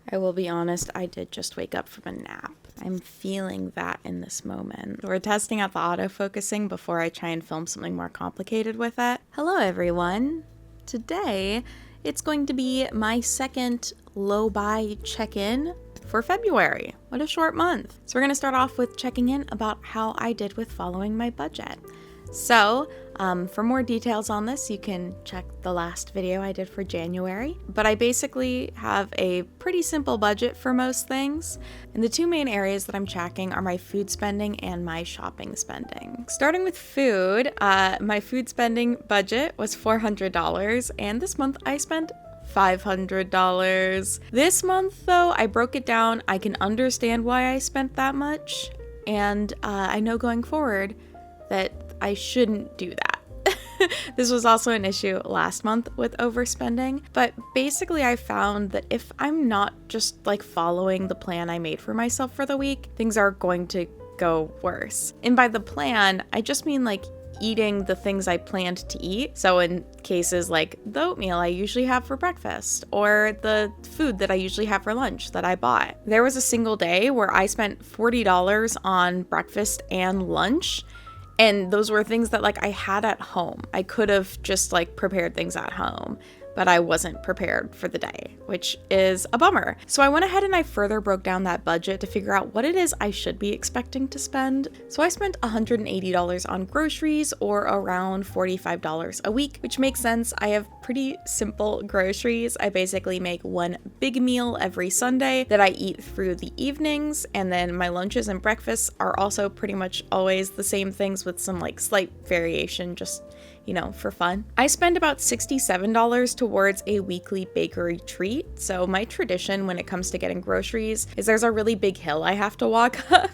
I will be honest, I did just wake up from a nap. I'm feeling that in this moment. We're testing out the autofocusing before I try and film something more complicated with it. Hello everyone. Today, it's going to be my second low-buy check-in for February. What a short month. So we're going to start off with checking in about how I did with following my budget. So, for more details on this, you can check the last video I did for January. But I basically have a pretty simple budget for most things. And the two main areas that I'm tracking are my food spending and my shopping spending. Starting with food, my food spending budget was $400, and this month I spent $500. This month, though, I broke it down. I can understand why I spent that much, and I know going forward that I shouldn't do that. This was also an issue last month with overspending, but basically I found that if I'm not just like following the plan I made for myself for the week, things are going to go worse. And by the plan, I just mean like eating the things I planned to eat. So in cases like the oatmeal I usually have for breakfast, or the food that I usually have for lunch that I bought. There was a single day where I spent $40 on breakfast and lunch. And those were things that like I had at home. I could have just like prepared things at home, but I wasn't prepared for the day, which is a bummer. So I went ahead and I further broke down that budget to figure out what it is I should be expecting to spend. So I spent $180 on groceries, or around $45 a week, which makes sense. I have pretty simple groceries. I basically make one big meal every Sunday that I eat through the evenings, and then my lunches and breakfasts are also pretty much always the same things with some like slight variation, just for fun. I spend about $67 towards a weekly bakery treat. So my tradition when it comes to getting groceries is there's a really big hill I have to walk up.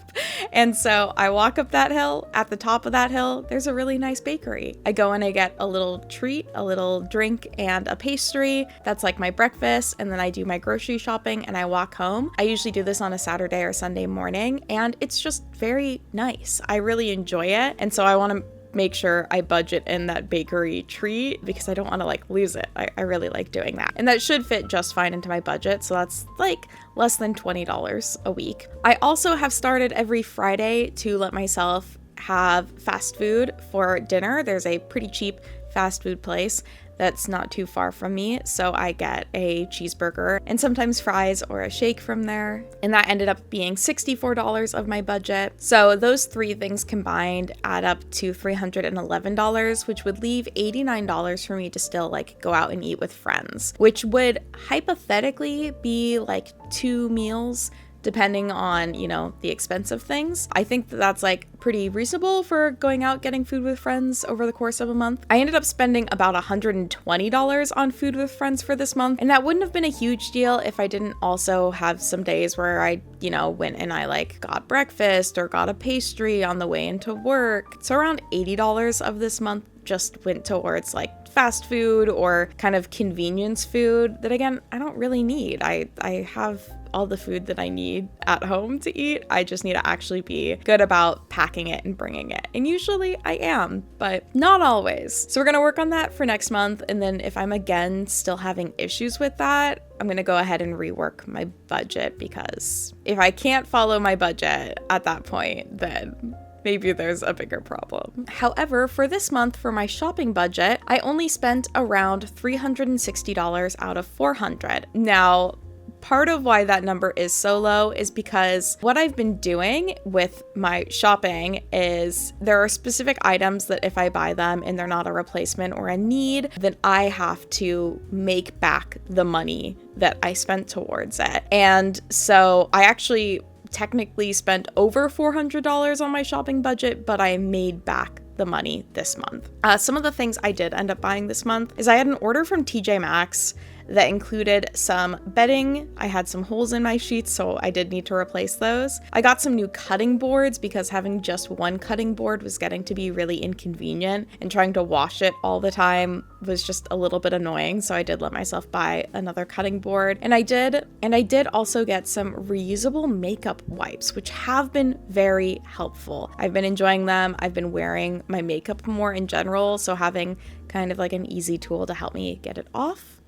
And so I walk up that hill. At the top of that hill, there's a really nice bakery. I go and I get a little treat, a little drink, and a pastry. That's like my breakfast. And then I do my grocery shopping and I walk home. I usually do this on a Saturday or Sunday morning, and it's just very nice. I really enjoy it. And so I want to make sure I budget in that bakery treat because I don't want to like lose it. I really like doing that. And that should fit just fine into my budget. So that's like less than $20 a week. I also have started every Friday to let myself have fast food for dinner. There's a pretty cheap fast food place that's not too far from me, so I get a cheeseburger and sometimes fries or a shake from there, and that ended up being $64 of my budget. So those three things combined add up to $311, which would leave $89 for me to still like go out and eat with friends, which would hypothetically be like 2 meals depending on, the expense of things. I think that that's like pretty reasonable for going out getting food with friends over the course of a month. I ended up spending about $120 on food with friends for this month, and that wouldn't have been a huge deal if I didn't also have some days where I, went and I like got breakfast or got a pastry on the way into work. So around $80 of this month just went towards like fast food or kind of convenience food that, again, I don't really need. I have all the food that I need at home to eat. I just need to actually be good about packing it and bringing it. And usually I am, but not always. So we're going to work on that for next month. And then if I'm again still having issues with that, I'm going to go ahead and rework my budget, because if I can't follow my budget at that point, then maybe there's a bigger problem. However, for this month, for my shopping budget, I only spent around $360 out of $400. Now, part of why that number is so low is because what I've been doing with my shopping is there are specific items that if I buy them and they're not a replacement or a need, then I have to make back the money that I spent towards it. And so I actually technically spent over $400 on my shopping budget, but I made back the money this month. Some of the things I did end up buying this month is I had an order from TJ Maxx that included some bedding. I had some holes in my sheets, so I did need to replace those. I got some new cutting boards because having just one cutting board was getting to be really inconvenient, and trying to wash it all the time was just a little bit annoying, so I did let myself buy another cutting board. And I did also get some reusable makeup wipes, which have been very helpful. I've been enjoying them. I've been wearing my makeup more in general, so having kind of like an easy tool to help me get it off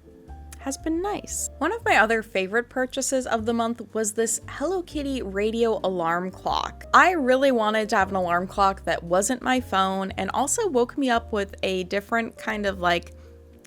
has been nice. One of my other favorite purchases of the month was this Hello Kitty radio alarm clock. I really wanted to have an alarm clock that wasn't my phone and also woke me up with a different kind of like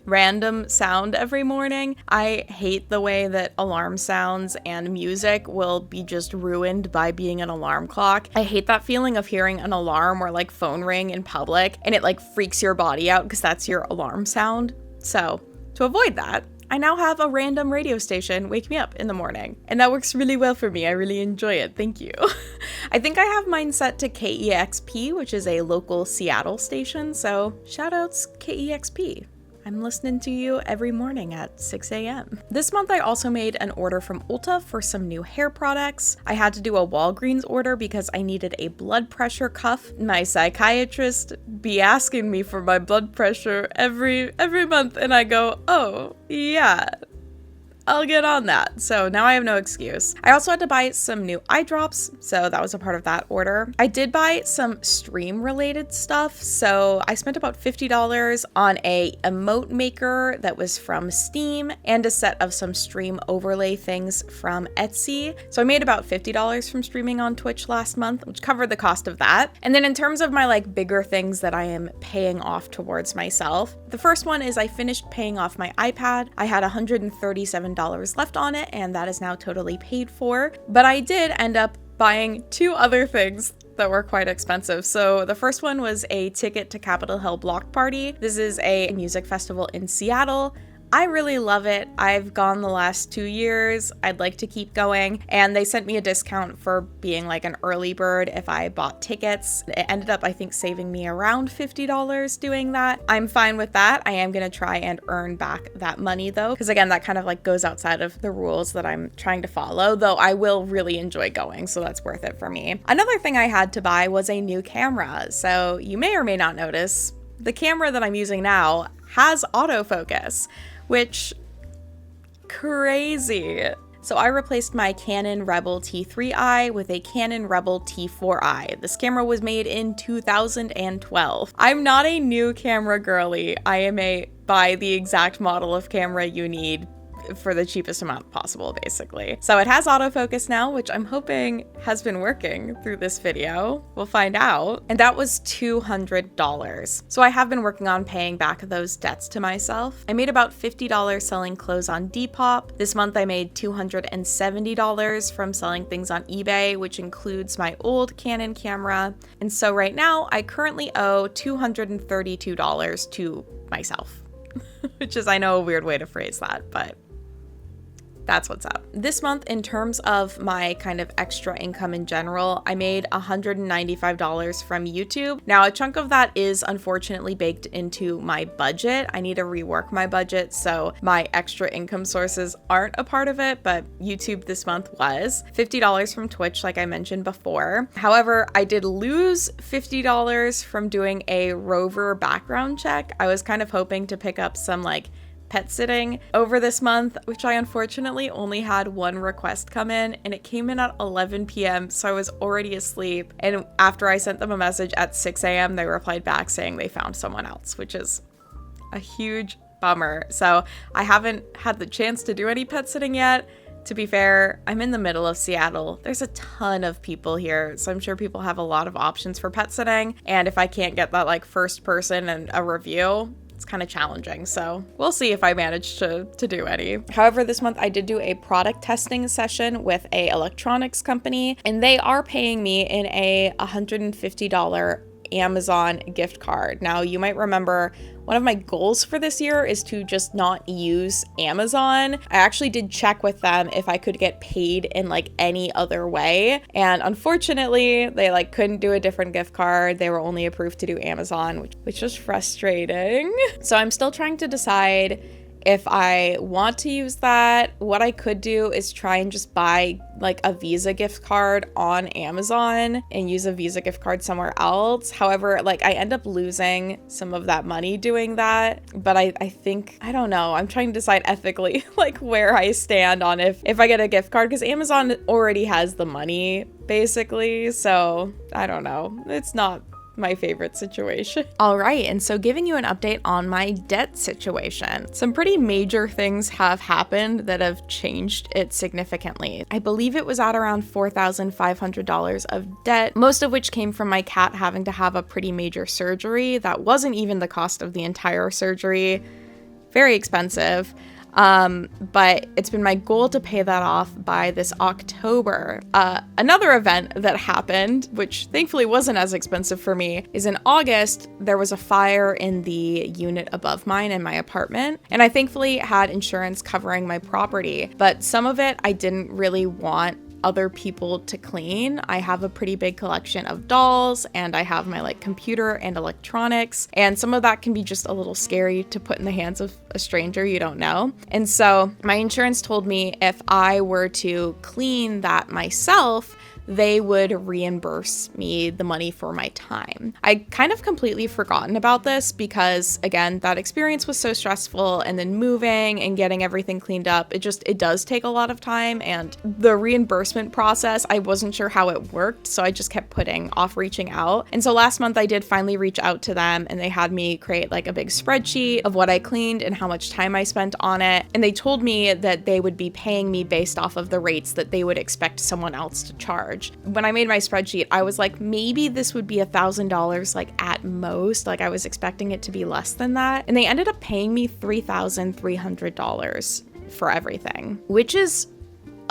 random sound every morning. I hate the way that alarm sounds and music will be just ruined by being an alarm clock. I hate that feeling of hearing an alarm or like phone ring in public and it like freaks your body out because that's your alarm sound. So to avoid that, I now have a random radio station wake me up in the morning. And that works really well for me. I really enjoy it. Thank you. I think I have mine set to KEXP, which is a local Seattle station. So shoutouts KEXP. I'm listening to you every morning at 6 a.m. This month I also made an order from Ulta for some new hair products. I had to do a Walgreens order because I needed a blood pressure cuff. My psychiatrist be asking me for my blood pressure every month and I go, oh yeah, I'll get on that. So now I have no excuse. I also had to buy some new eye drops, so that was a part of that order. I did buy some stream related stuff, so I spent about $50 on a emote maker that was from Steam and a set of some stream overlay things from Etsy. So I made about $50 from streaming on Twitch last month, which covered the cost of that. And then in terms of my like bigger things that I am paying off towards myself, the first one is I finished paying off my iPad. I had $137 left on it, and that is now totally paid for. But I did end up buying two other things that were quite expensive. So the first one was a ticket to Capitol Hill Block Party. This is a music festival in Seattle. I really love it. I've gone the last 2 years. I'd like to keep going. And they sent me a discount for being like an early bird if I bought tickets. It ended up, I think, saving me around $50 doing that. I'm fine with that. I am going to try and earn back that money though, because again, that kind of like goes outside of the rules that I'm trying to follow, though I will really enjoy going, so that's worth it for me. Another thing I had to buy was a new camera. So you may or may not notice, the camera that I'm using now has autofocus, which crazy. So I replaced my Canon Rebel T3i with a Canon Rebel T4i. This camera was made in 2012. I'm not a new camera girly. I am a buy the exact model of camera you need for the cheapest amount possible, basically. So it has autofocus now, which I'm hoping has been working through this video. We'll find out. And that was $200. So I have been working on paying back those debts to myself. I made about $50 selling clothes on Depop. This month I made $270 from selling things on eBay, which includes my old Canon camera. And so right now I currently owe $232 to myself, which is, I know, a weird way to phrase that, but that's what's up. This month, in terms of my kind of extra income in general, I made $195 from YouTube. Now, a chunk of that is unfortunately baked into my budget. I need to rework my budget, so my extra income sources aren't a part of it, but YouTube this month was. $50 from Twitch, like I mentioned before. However, I did lose $50 from doing a Rover background check. I was kind of hoping to pick up some like pet sitting over this month, which I unfortunately only had one request come in, and it came in at 11 p.m. so I was already asleep, and after I sent them a message at 6 a.m. they replied back saying they found someone else, which is a huge bummer. So I haven't had the chance to do any pet sitting yet. To be fair, I'm in the middle of Seattle. There's a ton of people here, so I'm sure people have a lot of options for pet sitting, and if I can't get that like first person and a review, it's kind of challenging, so we'll see if I manage to do any. However, this month I did do a product testing session with a electronics company, and they are paying me in a $150 Amazon gift card. Now, you might remember one of my goals for this year is to just not use Amazon. I actually did check with them if I could get paid in like any other way, and unfortunately they like couldn't do a different gift card. They were only approved to do Amazon, which was frustrating. So I'm still trying to decide if I want to use that. What I could do is try and just buy like a Visa gift card on Amazon and use a Visa gift card somewhere else. However, like I end up losing some of that money doing that. But I think, I don't know, I'm trying to decide ethically like where I stand on if I get a gift card, because Amazon already has the money basically. So I don't know. It's not my favorite situation. All right, and so giving you an update on my debt situation. Some pretty major things have happened that have changed it significantly. I believe it was at around $4,500 of debt, most of which came from my cat having to have a pretty major surgery. That wasn't even the cost of the entire surgery. Very expensive. But it's been my goal to pay that off by this October. Another event that happened, which thankfully wasn't as expensive for me, is in August, there was a fire in the unit above mine in my apartment, and I thankfully had insurance covering my property, but some of it I didn't really want other people to clean. I have a pretty big collection of dolls, and I have my computer and electronics, and some of that can be just a little scary to put in the hands of a stranger you don't know. And so my insurance told me if I were to clean that myself, they would reimburse me the money for my time. I kind of completely forgotten about this because, again, that experience was so stressful, and then moving and getting everything cleaned up, it does take a lot of time, and the reimbursement process, I wasn't sure how it worked, so I just kept putting off reaching out. And so last month I did finally reach out to them, and they had me create a big spreadsheet of what I cleaned and how much time I spent on it, and they told me that they would be paying me based off of the rates that they would expect someone else to charge. When I made my spreadsheet, I was like, maybe this would be $1,000 at most. I was expecting it to be less than that. And they ended up paying me $3,300 for everything, which is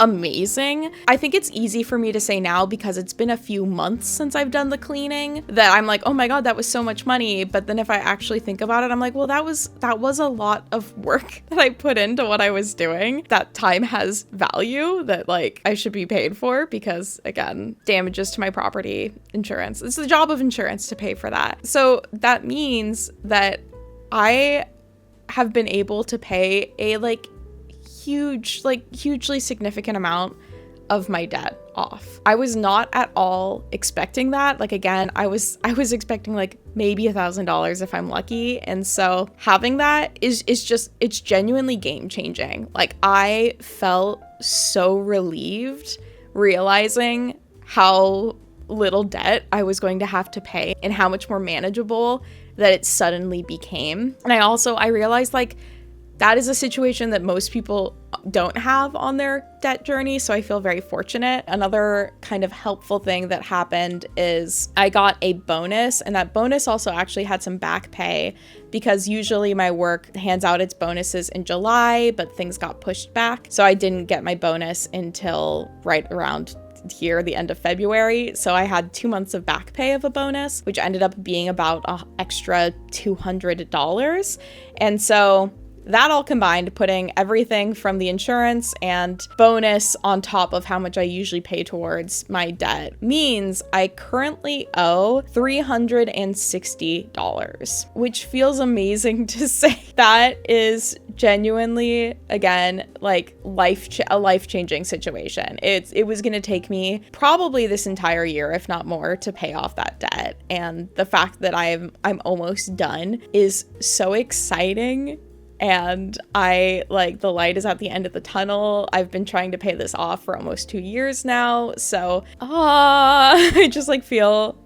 amazing. I think it's easy for me to say now because it's been a few months since I've done the cleaning that I'm like, oh my God, that was so much money. But then if I actually think about it, I'm like, well, that was a lot of work that I put into what I was doing. That time has value that I should be paid for because, again, damages to my property insurance. It's the job of insurance to pay for that. So that means that I have been able to pay a hugely significant amount of my debt off. I was not at all expecting that. Again, I was expecting maybe $1,000 if I'm lucky. And so having that is just, it's genuinely game changing. I felt so relieved realizing how little debt I was going to have to pay and how much more manageable that it suddenly became. And I realized that is a situation that most people don't have on their debt journey, so I feel very fortunate. Another kind of helpful thing that happened is I got a bonus, and that bonus also actually had some back pay because usually my work hands out its bonuses in July, but things got pushed back. So I didn't get my bonus until right around here, the end of February. So I had 2 months of back pay of a bonus, which ended up being about an extra $200. And so that all combined, putting everything from the insurance and bonus on top of how much I usually pay towards my debt, means I currently owe $360, which feels amazing to say. That is genuinely, again, a life-changing situation. It was going to take me probably this entire year, if not more, to pay off that debt. And the fact that I'm almost done is so exciting. And the light is at the end of the tunnel. I've been trying to pay this off for almost 2 years now. So, I just feel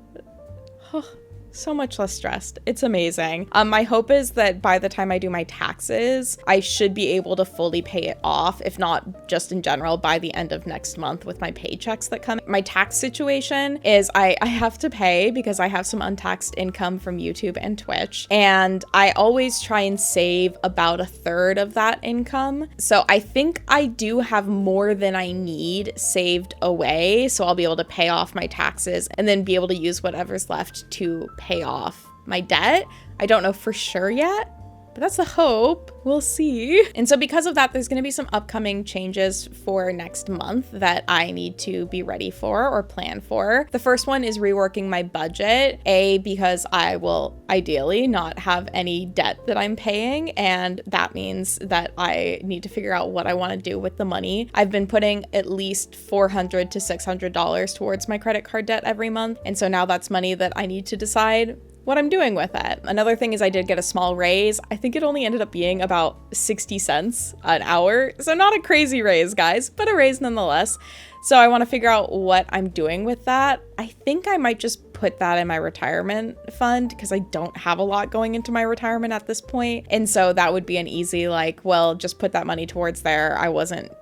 so much less stressed. It's amazing. My hope is that by the time I do my taxes, I should be able to fully pay it off, if not just in general, by the end of next month with my paychecks that come. My tax situation is I have to pay because I have some untaxed income from YouTube and Twitch, and I always try and save about 1/3 of that income. So I think I do have more than I need saved away, so I'll be able to pay off my taxes and then be able to use whatever's left to pay off my debt. I don't know for sure yet, but that's the hope. We'll see. And so because of that, there's going to be some upcoming changes for next month that I need to be ready for or plan for. The first one is reworking my budget, because I will ideally not have any debt that I'm paying, and that means that I need to figure out what I want to do with the money. I've been putting at least $400 to $600 towards my credit card debt every month, and so now that's money that I need to decide what I'm doing with it. Another thing is I did get a small raise. I think it only ended up being about 60 cents an hour. So not a crazy raise, guys, but a raise nonetheless. So I want to figure out what I'm doing with that. I think I might just put that in my retirement fund because I don't have a lot going into my retirement at this point. And so that would be an easy, like, well, just put that money towards there. I wasn't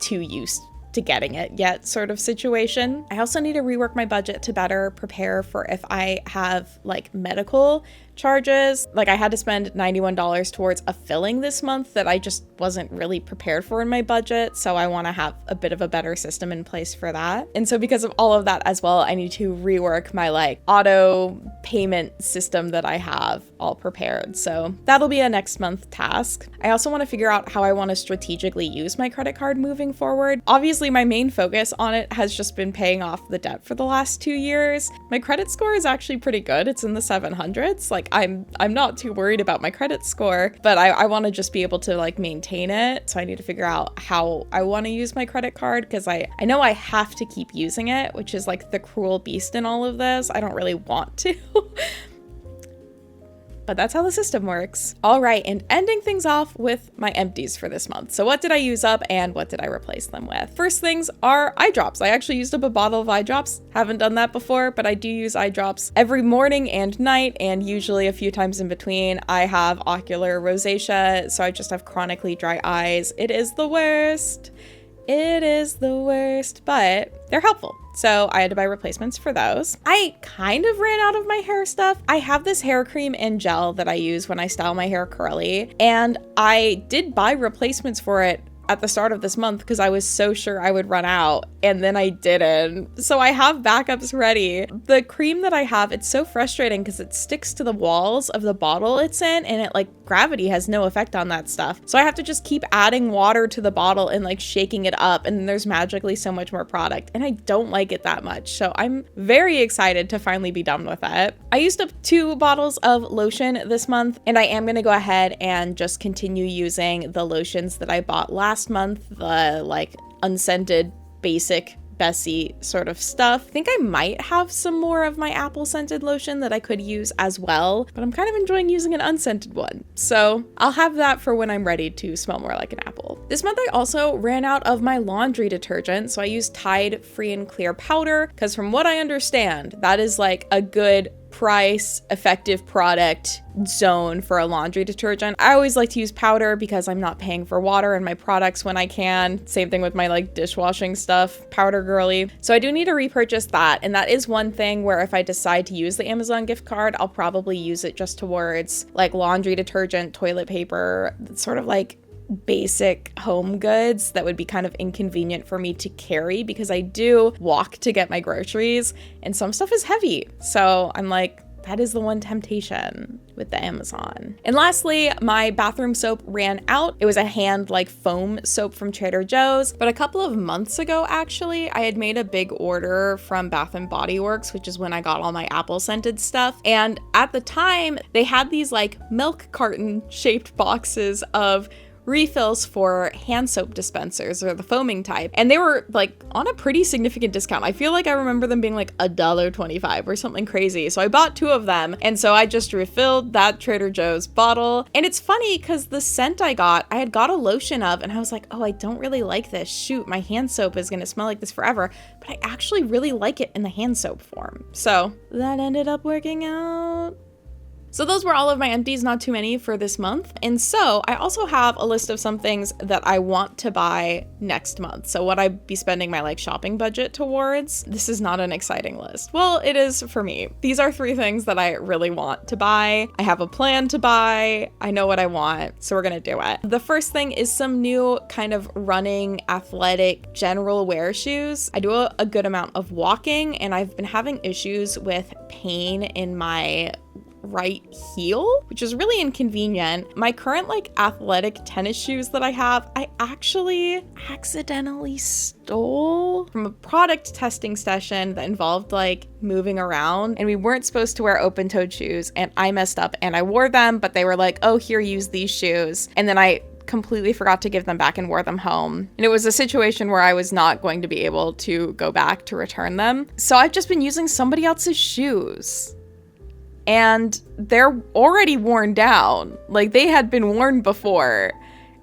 too used to getting it yet sort of situation. I also need to rework my budget to better prepare for if I have like medical charges. Like I had to spend $91 towards a filling this month that I just wasn't really prepared for in my budget. So I want to have a bit of a better system in place for that. And so because of all of that as well, I need to rework my like auto payment system that I have all prepared. So that'll be a next month task. I also want to figure out how I want to strategically use my credit card moving forward. Obviously, my main focus on it has just been paying off the debt for the last 2 years. My credit score is actually pretty good. It's in the 700s. Like I'm not too worried about my credit score, but I want to just be able to like maintain it. So I need to figure out how I want to use my credit card because I know I have to keep using it, which is like the cruel beast in all of this. I don't really want to. But that's how the system works. All right, and ending things off with my empties for this month. So what did I use up and what did I replace them with? First things are eye drops. I actually used up a bottle of eye drops. Haven't done that before, but I do use eye drops every morning and night, and usually a few times in between. I have ocular rosacea, so I just have chronically dry eyes. It is the worst. It is the worst, but they're helpful. So I had to buy replacements for those. I kind of ran out of my hair stuff. I have this hair cream and gel that I use when I style my hair curly, and I did buy replacements for it at the start of this month because I was so sure I would run out, and then I didn't. So I have backups ready. The cream that I have, it's so frustrating because it sticks to the walls of the bottle it's in, and it like gravity has no effect on that stuff. So I have to just keep adding water to the bottle and like shaking it up, and then there's magically so much more product, and I don't like it that much. So I'm very excited to finally be done with it. I used up 2 bottles of lotion this month, and I am gonna go ahead and just continue using the lotions that I bought last month, the like unscented basic Bessie sort of stuff. I think I might have some more of my apple scented lotion that I could use as well, but I'm kind of enjoying using an unscented one. So I'll have that for when I'm ready to smell more like an apple. This month I also ran out of my laundry detergent, so I used Tide Free and Clear powder because from what I understand, that is like a good price effective product zone for a laundry detergent. I always like to use powder because I'm not paying for water in my products when I can. Same thing with my like dishwashing stuff, powder girly. So I do need to repurchase that. And that is one thing where if I decide to use the Amazon gift card, I'll probably use it just towards like laundry detergent, toilet paper, sort of like basic home goods that would be kind of inconvenient for me to carry because I do walk to get my groceries and some stuff is heavy. So I'm like, that is the one temptation with the Amazon. And lastly, my bathroom soap ran out. It was a hand like foam soap from Trader Joe's, but a couple of months ago, actually, I had made a big order from Bath and Body Works, which is when I got all my apple scented stuff. And at the time they had these like milk carton shaped boxes of refills for hand soap dispensers or the foaming type, and they were like on a pretty significant discount. I feel like I remember them being like $1.25 or something crazy. So I bought 2 of them, and so I just refilled that Trader Joe's bottle. And it's funny because the scent I had got a lotion of, and I was like, oh, I don't really like this. Shoot, my hand soap is gonna smell like this forever. But I actually really like it in the hand soap form. So that ended up working out. So those were all of my empties, not too many for this month. And so I also have a list of some things that I want to buy next month. So what I'd be spending my like shopping budget towards. This is not an exciting list. Well, it is for me. These are 3 things that I really want to buy. I have a plan to buy. I know what I want, so we're gonna do it. The first thing is some new kind of running, athletic, general wear shoes. I do a good amount of walking, and I've been having issues with pain in my right heel, which is really inconvenient. My current like athletic tennis shoes that I have, I actually accidentally stole from a product testing session that involved like moving around, and we weren't supposed to wear open-toed shoes, and I messed up and I wore them, but they were like, oh, here, use these shoes. And then I completely forgot to give them back and wore them home. And it was a situation where I was not going to be able to go back to return them. So I've just been using somebody else's shoes. and they're already worn down. Like, they had been worn before,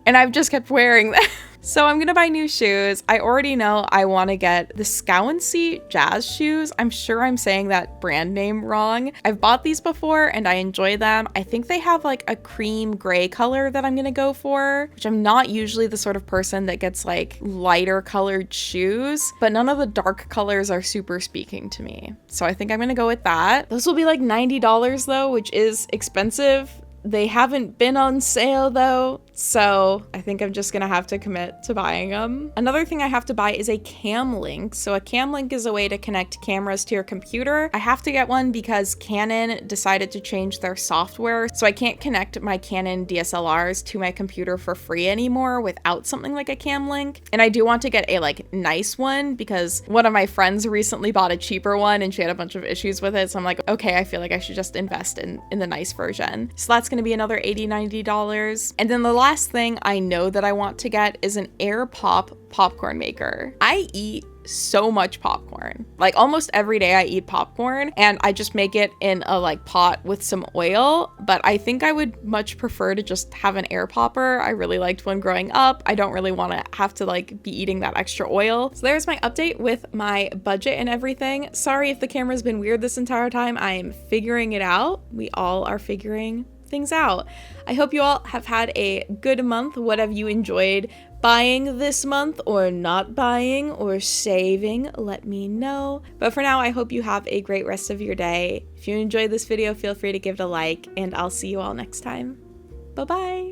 and I've just kept wearing them. So I'm gonna buy new shoes. I already know I want to get the casuasl jazz shoes. I'm sure I'm saying that brand name wrong. I've bought these before and I enjoy them. I think they have like a cream gray color that I'm gonna go for, which I'm not usually the sort of person that gets like lighter colored shoes, but none of the dark colors are super speaking to me. So I think I'm gonna go with that. Those will be like $90 though, which is expensive. They haven't been on sale though, so I think I'm just gonna have to commit to buying them. Another thing I have to buy is a cam link. So a cam link is a way to connect cameras to your computer. I have to get one because Canon decided to change their software, so I can't connect my Canon DSLRs to my computer for free anymore without something like a cam link. And I do want to get a like nice one because one of my friends recently bought a cheaper one and she had a bunch of issues with it. So I'm like, okay, I feel like I should just invest in the nice version. So that's gonna be another $80-$90. And then the last thing I know that I want to get is an air pop popcorn maker. I eat so much popcorn. Like almost every day I eat popcorn, and I just make it in a like pot with some oil, but I think I would much prefer to just have an air popper. I really liked one growing up. I don't really want to have to like be eating that extra oil. So there's my update with my budget and everything. Sorry if the camera's been weird this entire time. I am figuring it out. We all are figuring things out. I hope you all have had a good month. What have you enjoyed buying this month, or not buying, or saving? Let me know. But for now, I hope you have a great rest of your day. If you enjoyed this video, feel free to give it a like, and I'll see you all next time. Bye-bye.